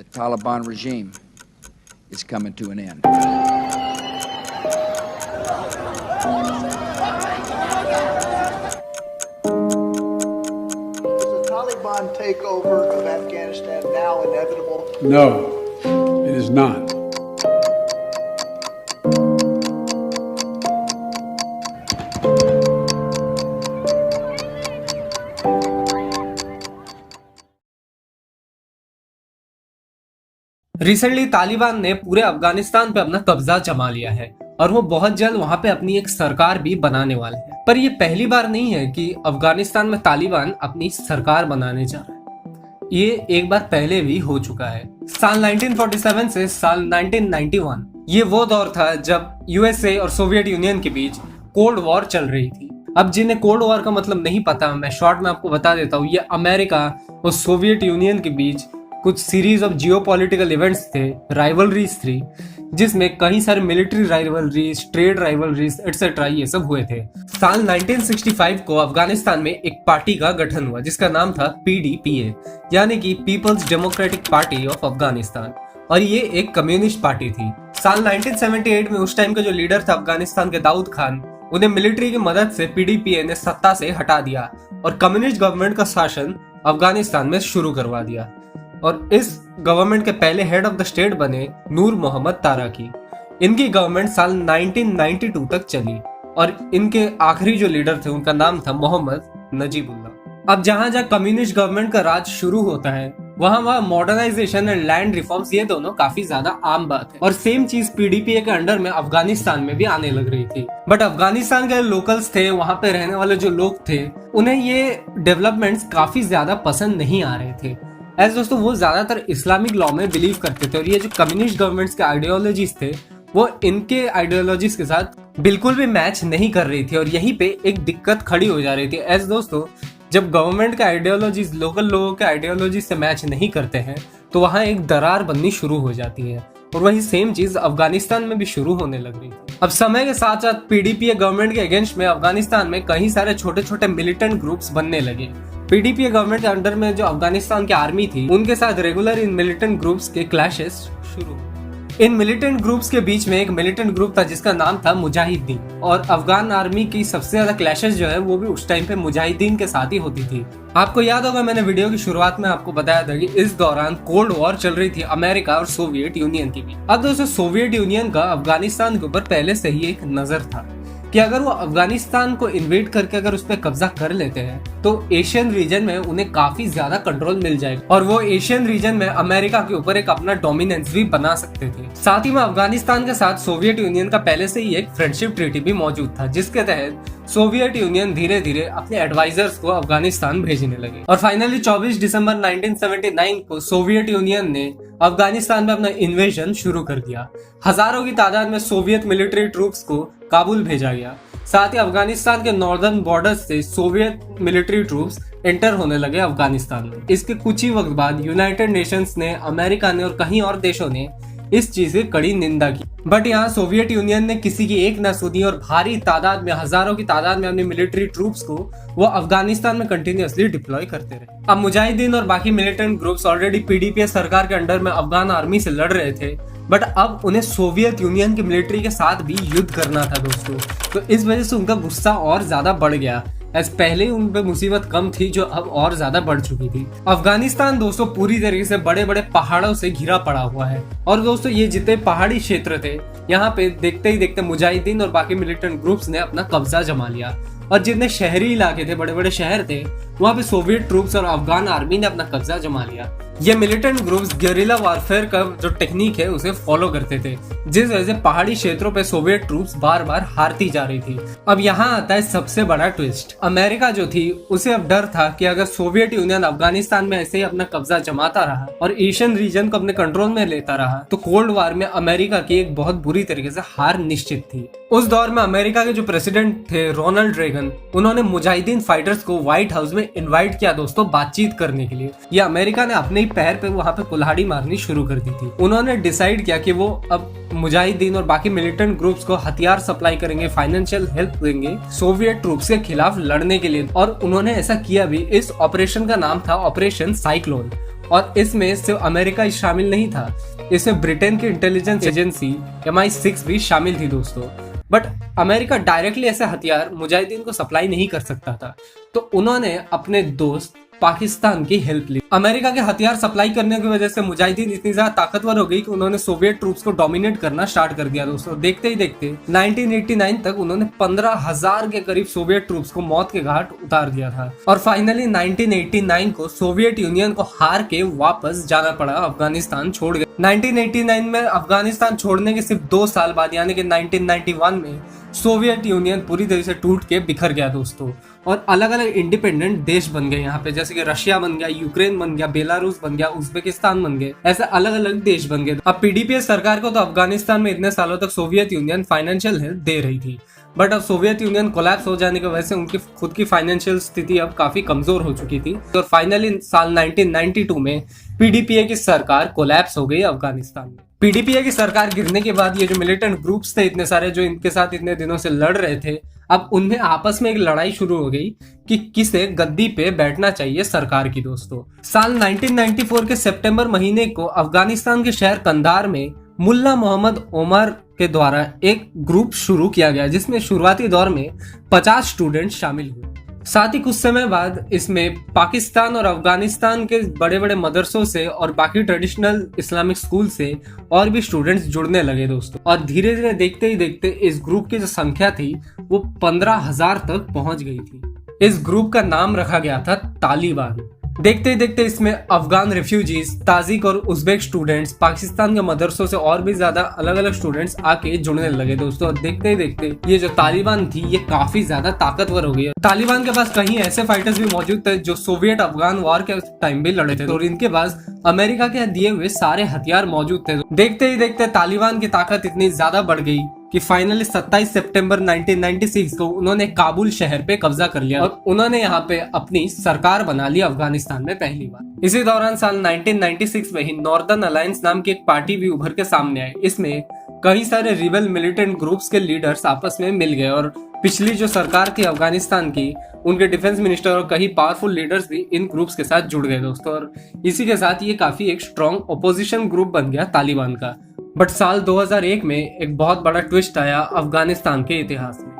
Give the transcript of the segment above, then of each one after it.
The Taliban regime is coming to an end. Is the Taliban takeover of Afghanistan now inevitable? No, it is not. Recently Taliban ने पूरे अफगानिस्तान पे अपना कब्जा जमा लिया है और वो बहुत जल्द वहां पे अपनी एक सरकार भी बनाने वाले हैं। पर ये पहली बार नहीं है कि अफगानिस्तान में तालिबान अपनी सरकार बनाने जा रहा है। ये एक बार पहले भी हो चुका है। साल 1947 से साल 1991 ये वो दौर था जब यूएसए और सोवियत यूनियन के बीच कोल्ड वॉर चल रही थी। अब जिन्हें कोल्ड वॉर का मतलब नहीं पता, मैं शॉर्ट में आपको बता देता हूँ। ये अमेरिका और सोवियत यूनियन के बीच कुछ सीरीज ऑफ जियोपॉलिटिकल इवेंट्स थे, राइवलरीज थी, जिसमें कई सारे military rivalries, trade rivalries etcetera ये सब हुए थे। साल 1965 को अफगानिस्तान में एक पार्टी का गठन हुआ जिसका नाम था पीडीपीए, यानी कि People's Democratic Party of Afghanistan, और ये एक कम्युनिस्ट पार्टी थी। साल 1978 में उस टाइम का जो लीडर था अफगानिस्तान के दाऊद खान, उन्हें मिलिट्री की मदद से पीडीपीए ने सत्ता से हटा दिया और कम्युनिस्ट गवर्नमेंट का शासन अफगानिस्तान में शुरू करवा दिया। और इस गवर्नमेंट के पहले हेड ऑफ द स्टेट बने नूर मोहम्मद ताराकी। इनकी गवर्नमेंट साल 1992 तक चली और इनके आखिरी जो लीडर थे उनका नाम था मोहम्मद नजीबुल्लाह। अब जहां जहां कम्युनिस्ट गवर्नमेंट का राज शुरू होता है वहां मॉडर्नाइजेशन एंड लैंड रिफॉर्म्स ये दोनों काफी ज्यादा आम बात है। और सेम चीज पीडीपीए के अंडर में अफगानिस्तान में भी आने लग रही थी। बट अफगानिस्तान के लोकल्स थे, वहां पे रहने वाले जो लोग थे, उन्हें ये डेवलपमेंट्स काफी ज्यादा पसंद नहीं आ रहे थे। ऐसे दोस्तों वो ज्यादातर इस्लामिक लॉ में बिलीव करते थे और ये जो कम्युनिस्ट गवर्नमेंट्स के आइडियोलॉजीज थे वो इनके आइडियोलॉजीज के साथ बिल्कुल भी मैच नहीं कर रही थी और यहीं पे एक दिक्कत खड़ी हो जा रही थी। ऐसे दोस्तों जब गवर्नमेंट के आइडियोलॉजीज लोकल लोगों के आइडियोलॉजीज से मैच नहीं करते हैं तो वहां एक दरार बननी शुरू हो जाती है और वही सेम चीज अफगानिस्तान में भी शुरू होने लग रही थी। अब समय के साथ साथ पीडीपीए गवर्नमेंट के अगेंस्ट में अफगानिस्तान में कई सारे छोटे छोटे मिलिटेंट ग्रुप्स बनने लगे। पीडीपीए गवर्नमेंट के अंडर में जो अफगानिस्तान की आर्मी थी उनके साथ रेगुलर इन मिलिटेंट ग्रुप्स के क्लैशेस शुरू। इन मिलिटेंट ग्रुप्स के बीच में एक मिलिटेंट ग्रुप था जिसका नाम था मुजाहिदीन, और अफगान आर्मी की सबसे ज्यादा क्लैशेस जो है वो भी उस टाइम पे मुजाहिदीन के साथ ही होती थी। आपको याद होगा मैंने वीडियो की शुरुआत में आपको बताया था कि इस दौरान कोल्ड वॉर चल रही थी अमेरिका और सोवियत यूनियन की भी। अब दोस्तों सोवियत यूनियन का अफगानिस्तान के ऊपर पहले से ही एक नजर था कि अगर वो अफगानिस्तान को इन्वेड करके अगर उस पर कब्जा कर लेते हैं तो एशियन रीजन में उन्हें काफी ज्यादा कंट्रोल मिल जाएगा और वो एशियन रीजन में अमेरिका के ऊपर एक अपना डोमिनेंस भी बना सकते थे। साथ ही में अफगानिस्तान के साथ सोवियत यूनियन का पहले से ही एक फ्रेंडशिप ट्रीटी भी मौजूद था जिसके तहत सोवियत यूनियन धीरे धीरे अपने एडवाइजर्स को अफगानिस्तान भेजने लगे और फाइनली 24 दिसंबर 1979 को सोवियत यूनियन ने अफगानिस्तान में अपना इन्वेजन शुरू कर दिया। हजारों की तादाद में सोवियत मिलिट्री ट्रूप्स को काबुल भेजा गया। साथ ही अफगानिस्तान के नॉर्दर्न बॉर्डर्स से सोवियत मिलिट्री ट्रूप्स एंटर होने लगे अफगानिस्तान में। इसके कुछ ही वक्त बाद यूनाइटेड नेशंस ने, अमेरिका ने और कई और देशों ने इस चीज की कड़ी निंदा की। बट यहाँ सोवियत यूनियन ने किसी की एक न सुनी और भारी तादाद में, हजारों की तादाद में अपनी मिलिट्री ट्रूप्स को वो अफगानिस्तान में कंटिन्यूअसली डिप्लॉय करते रहे। अब मुजाहिदीन और बाकी मिलिटेंट ग्रुप्स ऑलरेडी पीडीपीए सरकार के अंडर में अफगान आर्मी से लड़ रहे थे, बट अब उन्हें सोवियत यूनियन की मिलिट्री के साथ भी युद्ध करना था दोस्तों। तो इस वजह से उनका गुस्सा और ज्यादा बढ़ गया। एज पहले उन पे मुसीबत कम थी जो अब और ज्यादा बढ़ चुकी थी। अफगानिस्तान दोस्तों पूरी तरीके से बड़े बड़े पहाड़ों से घिरा पड़ा हुआ है और दोस्तों ये जितने पहाड़ी क्षेत्र थे यहाँ पे देखते ही देखते मुजाहिदीन और बाकी मिलिटेंट ग्रुप्स ने अपना कब्जा जमा लिया और जितने शहरी इलाके थे, बड़े बड़े शहर थे, वहाँ पे सोवियत ट्रूप्स और अफगान आर्मी ने अपना कब्जा जमा लिया। ये मिलिटेंट ग्रुप्स गेरिला वारफेयर का जो टेक्निक है उसे फॉलो करते थे जिस वजह से पहाड़ी क्षेत्रों पे सोवियत ट्रूप्स बार बार हारती जा रही थी। अब यहाँ आता है सबसे बड़ा ट्विस्ट। अमेरिका जो थी उसे अब डर था कि अगर सोवियत यूनियन अफगानिस्तान में ऐसे ही अपना कब्जा जमाता रहा और एशियन रीजन को अपने कंट्रोल में लेता रहा तो कोल्ड वॉर में अमेरिका की एक बहुत बुरी तरीके से हार निश्चित थी। उस दौर में अमेरिका के जो प्रेसिडेंट थे रोनाल्ड रेगन, उन्होंने मुजाहिदीन फाइटर्स को व्हाइट हाउस में इनवाइट किया दोस्तों बातचीत करने के लिए। ये अमेरिका ने अपने ही पैर पे वहां पे कुल्हाड़ी मारनी शुरू कर दी थी। उन्होंने डिसाइड किया कि वो अब मुजाहिदीन और बाकी मिलिटेंट ग्रुप्स को हथियार सप्लाई करेंगे, फाइनेंशियल हेल्प देंगे सोवियत ट्रूप्स के खिलाफ लड़ने के लिए, और उन्होंने ऐसा किया भी। इस ऑपरेशन का नाम था ऑपरेशन साइक्लोन और इसमें सिर्फ अमेरिका ही शामिल नहीं था, इसमें ब्रिटेन की इंटेलिजेंस एजेंसी MI6 भी शामिल थी दोस्तों। बट अमेरिका डायरेक्टली ऐसे हथियार मुजाहिदीन को सप्लाई नहीं कर सकता था, तो उन्होंने अपने दोस्त पाकिस्तान की हेल्प ली। अमेरिका के हथियार सप्लाई करने की वजह से मुजाहिदीन इतनी ज्यादा ताकतवर हो गई कि उन्होंने सोवियत ट्रूप्स को डोमिनेट करना स्टार्ट कर दिया दोस्तों। देखते ही देखते 1989 तक उन्होंने 15,000 के करीब सोवियत ट्रूप्स को मौत के घाट उतार दिया था और फाइनली 1989 को सोवियत यूनियन को हार के वापस जाना पड़ा, अफगानिस्तान छोड़ गए। 1989 में अफगानिस्तान छोड़ने के सिर्फ 2 साल बाद यानी कि 1991 में सोवियत यूनियन पूरी तरह से टूट के बिखर गया दोस्तों और अलग अलग इंडिपेंडेंट देश बन गए यहाँ पे, जैसे कि रशिया बन गया, यूक्रेन बन गया, बेलारूस बन गया, उज्बेकिस्तान बन गए, ऐसे अलग अलग देश बन गए। अब PDPS सरकार को तो अफगानिस्तान में इतने सालों तक सोवियत यूनियन फाइनेंशियल हेल्प दे रही थी, बट अब सोवियत यूनियन कोलैप्स हो जाने की वजह से उनकी खुद की फाइनेंशियल स्थिति अब काफी कमजोर हो चुकी थी और फाइनली साल 1992 में PDPA की सरकार कोलैप्स हो गई अफगानिस्तान में। PDPA की सरकार गिरने के बाद ये जो मिलिटेंट ग्रुप्स थे इतने सारे जो इनके साथ इतने दिनों से लड़ रहे थे, अब उनमें आपस में एक लड़ाई शुरू हो गई कि किसे गद्दी पे बैठना चाहिए सरकार की दोस्तों। साल 1994 के सितंबर महीने को अफगानिस्तान के शहर कंधार में मुल्ला मोहम्मद ओमर के द्वारा एक ग्रुप शुरू किया गया जिसमें शुरुआती दौर में 50 स्टूडेंट शामिल हुए। साथ ही कुछ समय बाद इसमें पाकिस्तान और अफगानिस्तान के बड़े बड़े मदरसों से और बाकी ट्रेडिशनल इस्लामिक स्कूल से और भी स्टूडेंट्स जुड़ने लगे दोस्तों और धीरे धीरे देखते ही देखते इस ग्रुप की जो संख्या थी वो 15,000 तक पहुंच गई थी। इस ग्रुप का नाम रखा गया था तालिबान। देखते ही देखते इसमें अफगान रिफ्यूजीज, ताजिक और उज्बेक स्टूडेंट्स, पाकिस्तान के मदरसों से और भी ज्यादा अलग अलग स्टूडेंट्स आके जुड़ने लगे दोस्तों और देखते ही देखते ये जो तालिबान थी ये काफी ज्यादा ताकतवर हो गई है। तालिबान के पास कहीं ऐसे फाइटर्स भी मौजूद थे जो सोवियत अफगान वॉर के टाइम भी लड़े थे और इनके पास अमेरिका के दिए हुए सारे हथियार मौजूद थे। देखते ही देखते तालिबान की ताकत इतनी ज्यादा बढ़ गई कि फाइनली 27 सितंबर 1996 को उन्होंने काबुल शहर पे कब्जा कर लिया और उन्होंने यहाँ पे अपनी सरकार बना ली अफगानिस्तान में पहली बार। इसी दौरान साल 1996 में ही नॉर्दर्न अलायंस नाम की एक पार्टी भी उभर के सामने आई। इसमें कई सारे रिबल मिलिटेंट ग्रुप्स के लीडर्स आपस में मिल गए और पिछली जो सरकार थी अफगानिस्तान की, उनके डिफेंस मिनिस्टर और कई पावरफुल लीडर्स भी इन ग्रुप्स के साथ जुड़ गए दोस्तों और इसी के साथ ये काफी एक स्ट्रॉन्ग ओपोजिशन ग्रुप बन गया तालिबान का। बट साल 2001 में एक बहुत बड़ा ट्विस्ट आया अफगानिस्तान के इतिहास में।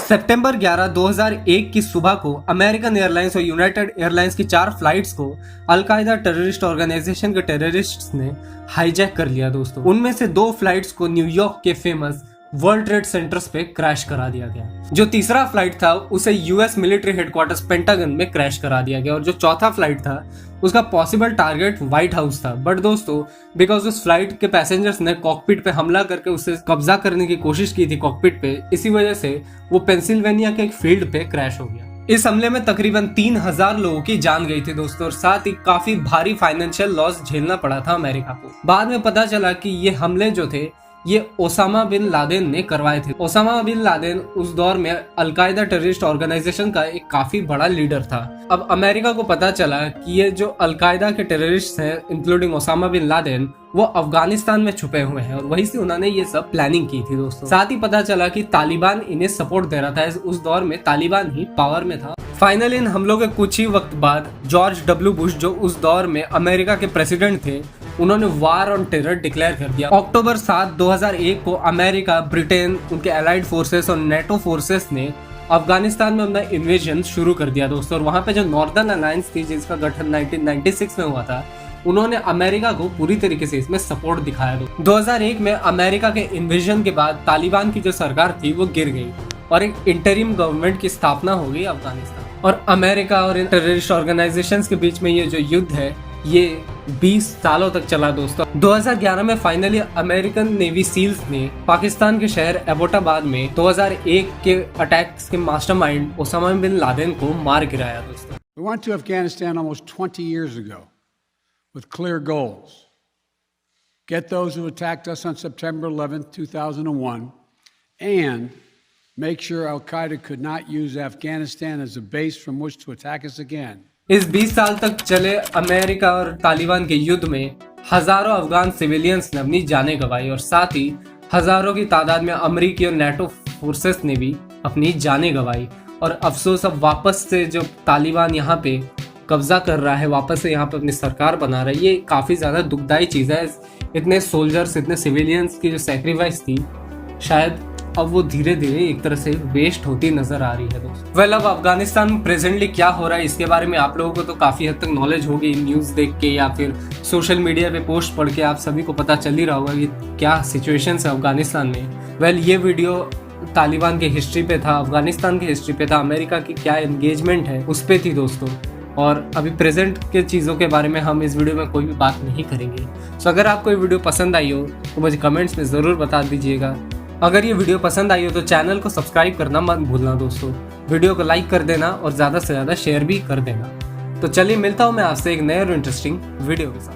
सितंबर 11, 2001 की सुबह को अमेरिकन एयरलाइंस और यूनाइटेड एयरलाइंस की 4 फ्लाइट्स को अलकायदा टेररिस्ट ऑर्गेनाइजेशन के टेररिस्ट्स ने हाईजैक कर लिया दोस्तों। उनमें से 2 फ्लाइट्स को न्यूयॉर्क के फेमस वर्ल्ड ट्रेड सेंटर्स पे क्रैश करा दिया गया। जो तीसरा फ्लाइट था उसे यूएस मिलिट्री हेडक्वार्टर्स पेंटागन में क्रैश करा दिया गया और जो चौथा फ्लाइट था उसका पॉसिबल टारगेट व्हाइट हाउस था। बट दोस्तों बिकॉज उस फ्लाइट के पैसेंजर्स ने कॉकपिट पे हमला करके उसे कब्जा करने की कोशिश की थी कॉकपिट पे, इसी वजह से वो पेंसिल्वेनिया के एक फील्ड पे क्रैश हो गया। इस हमले में तकरीबन 3,000 लोगों की जान गई थी दोस्तों और साथ ही काफी भारी फाइनेंशियल लॉस झेलना पड़ा था अमेरिका को। बाद में पता चला कि ये हमले जो थे ये ओसामा बिन लादेन ने करवाए थे। ओसामा बिन लादेन उस दौर में अलकायदा टेररिस्ट ऑर्गेनाइजेशन का एक काफी बड़ा लीडर था। अब अमेरिका को पता चला कि ये जो अलकायदा के टेररिस्ट हैं इंक्लूडिंग ओसामा बिन लादेन वो अफगानिस्तान में छुपे हुए हैं और वहीं से उन्होंने ये सब प्लानिंग की थी दोस्तों। साथ ही पता चला कि तालिबान इन्हें सपोर्ट दे रहा था, उस दौर में तालिबान ही पावर में था। फाइनली इन हमलों के कुछ ही वक्त बाद जॉर्ज डब्ल्यू बुश जो उस दौर में अमेरिका के प्रेसिडेंट थे उन्होंने वार ऑन टेरर डिक्लेयर कर दिया। अक्टूबर 7, 2001 को अमेरिका, ब्रिटेन, उनके अलाइड फोर्सेस और नेटो फोर्सेस ने अफगानिस्तान में अपना इन्वेजन शुरू कर दिया दोस्तों। और वहां पे जो नॉर्दर्न अलायंस थी जिसका गठन 1996 में हुआ था उन्होंने अमेरिका को पूरी तरीके से इसमें सपोर्ट दिखाया। 2001 में अमेरिका के इन्वेजन के बाद तालिबान की जो सरकार थी वो गिर गई और एक इंटरिम गवर्नमेंट की स्थापना हो गई अफगानिस्तान। और अमेरिका और इन टेररिस्ट ऑर्गेनाइजेशंस के बीच में ये जो युद्ध है ये 20 सालों तक चला दोस्तों। 2011 में फाइनली अमेरिकन नेवी सील्स ने पाकिस्तान के शहर एबोटाबाद में 2001 के अटैक्स के मास्टरमाइंड ओसामा बिन लादेन को मार गिराया दोस्तों। We went to Afghanistan almost 20 years ago with clear goals. Get those who attacked us on September 11th, 2001, and make sure Al-Qaeda could not use Afghanistan as a base from which to attack us again. इस 20 साल तक चले America और तालिबान के युद्ध में हजारों Afghan civilians ने अपनी जानें गंवाई और साथ ही हजारों की तादाद में अमेरिकी और नेटो फोर्सेस ने भी अपनी जानें गंवाई। और अफसोस अब वापस से जो तालिबान यहाँ पे कब्जा कर रहा है, वापस से यहाँ पे अपनी सरकार बना रहा है, ये काफ़ी ज़्यादा दुखदाई चीज़ है। इतने सोल्जर्स, इतने सिविलियंस की जो सेक्रीफाइस थी, शायद अब वो धीरे धीरे एक तरह से वेस्ट होती नजर आ रही है दोस्तों। वेल, अब अफगानिस्तान में प्रेजेंटली क्या हो रहा है इसके बारे में आप लोगों को तो काफ़ी हद तक नॉलेज होगी, न्यूज़ देख के या फिर सोशल मीडिया पे पोस्ट पढ़ के आप सभी को पता चल ही रहा होगा कि क्या सिचुएशन है अफगानिस्तान में। वेल, ये वीडियो तालिबान की हिस्ट्री पे था, अफगानिस्तान की हिस्ट्री पे था, अमेरिका की क्या एंगेजमेंट है उस पे थी दोस्तों। और अभी प्रेजेंट के चीज़ों के बारे में हम इस वीडियो में कोई भी बात नहीं करेंगे। सो अगर आपको ये वीडियो पसंद आई हो तो मुझे कमेंट्स में ज़रूर बता दीजिएगा। अगर ये वीडियो पसंद आई हो तो चैनल को सब्सक्राइब करना मत भूलना दोस्तों। वीडियो को लाइक कर देना और ज़्यादा से ज़्यादा शेयर भी कर देना। तो चलिए मिलता हूँ मैं आपसे एक नए और इंटरेस्टिंग वीडियो के साथ।